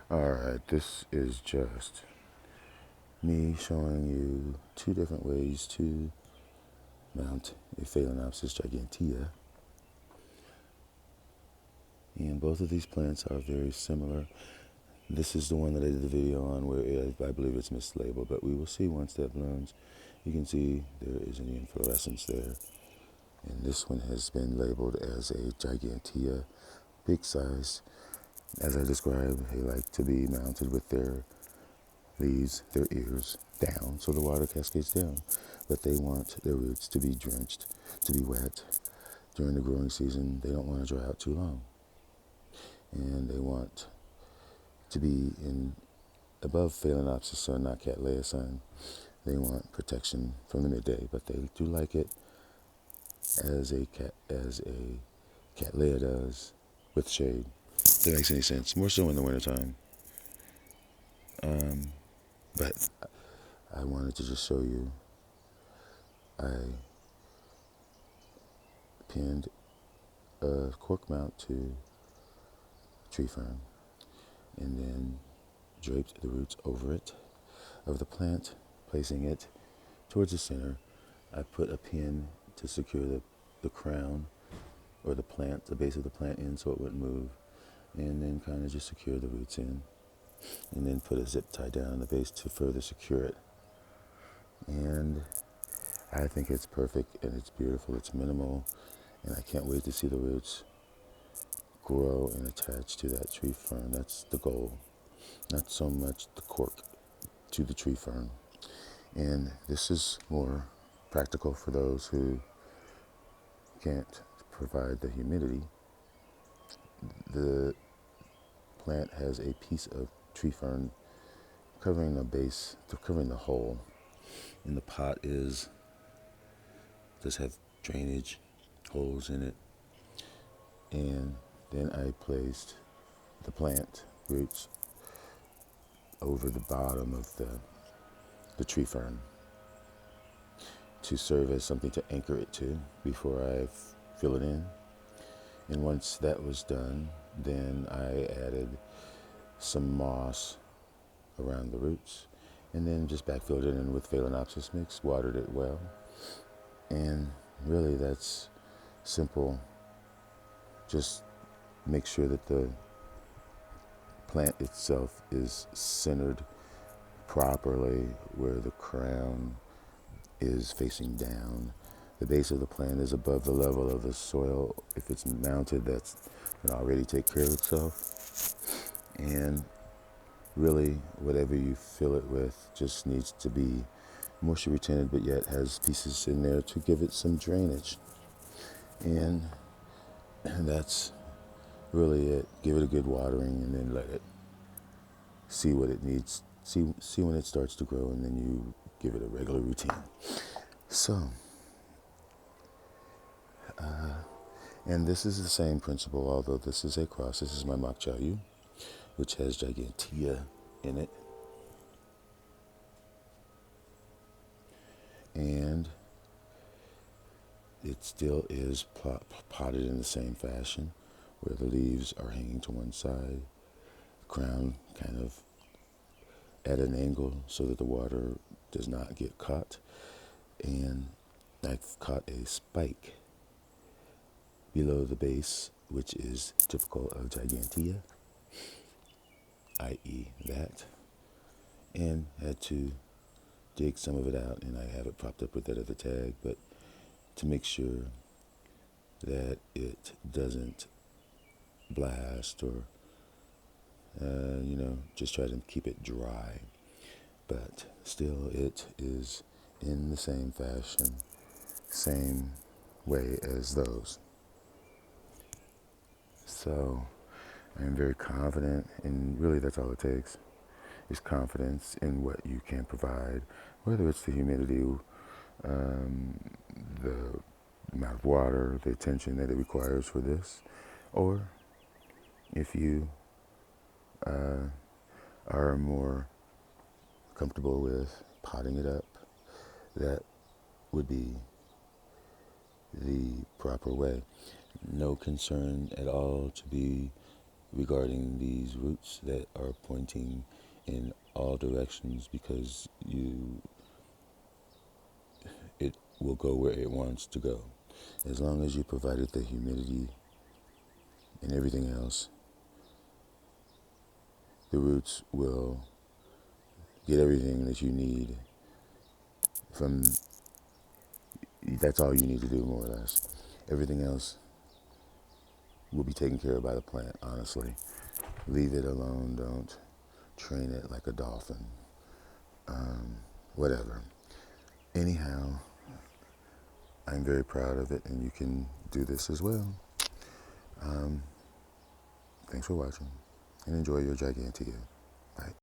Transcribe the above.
Alright, this is just me showing you two different ways to mount a Phalaenopsis Gigantea. And both of these plants are very similar. This is the one that I did the video on where I believe it's mislabeled, but we will see once that blooms. You can see there is an inflorescence there. And this one has been labeled as a Gigantea, big size. As I described, they like to be mounted with their leaves, their ears down, so the water cascades down. But they want their roots to be drenched, to be wet. During the growing season, they don't want to dry out too long. And they want to be in above Phalaenopsis sun, not Cattleya sun. They want protection from the midday, but they do like it as a Cattleya does, with shade. If that makes any sense. More so in the wintertime. But I wanted to just show you, I pinned a cork mount to tree fern and then draped the roots over it of the plant, placing it towards the center. I put a pin to secure the crown or the plant, the base of the plant in so it wouldn't move, and then kind of just secure the roots in, and then put a zip tie down on the base to further secure it. And I think it's perfect and it's beautiful, it's minimal, and I can't wait to see the roots grow and attach to that tree fern. That's the goal, not so much the cork to the tree fern. And this is more practical for those who can't provide the humidity. The plant has a piece of tree fern covering the base, covering the hole. And the pot does have drainage holes in it. And then I placed the plant roots over the bottom of the tree fern to serve as something to anchor it to before I fill it in. And once that was done, then I added some moss around the roots and then just backfilled it in with Phalaenopsis mix, watered it well. And really that's simple. Just make sure that the plant itself is centered properly where the crown is facing down. The base of the plant is above the level of the soil. If it's mounted, that's can already take care of itself. And really, whatever you fill it with just needs to be moisture retentive, but yet has pieces in there to give it some drainage. And that's really it. Give it a good watering and then let it see what it needs. See when it starts to grow, and then you give it a regular routine. So, and this is the same principle, although this is a cross. This is my mock Chayu, which has Gigantea in it. And it still is potted in the same fashion, where the leaves are hanging to one side, the crown kind of at an angle so that the water does not get caught. And I've caught a spike below the base, which is typical of Gigantea, i.e. that, and had to dig some of it out, and I have it propped up with that other tag, but to make sure that it doesn't blast or, just try to keep it dry. But still, it is in the same fashion, same way as those. So I'm very confident, and really that's all it takes, is confidence in what you can provide, whether it's the humidity, the amount of water, the attention that it requires for this, or if you are more comfortable with potting it up, that would be the proper way. No concern at all to be regarding these roots that are pointing in all directions, because it will go where it wants to go. As long as you provided the humidity and everything else, the roots will get everything that you need from, that's all you need to do, more or less. Everything else will be taken care of by the plant, honestly. Leave it alone. Don't train it like a dolphin. Whatever. Anyhow, I'm very proud of it, and you can do this as well. Thanks for watching, and enjoy your Gigantea.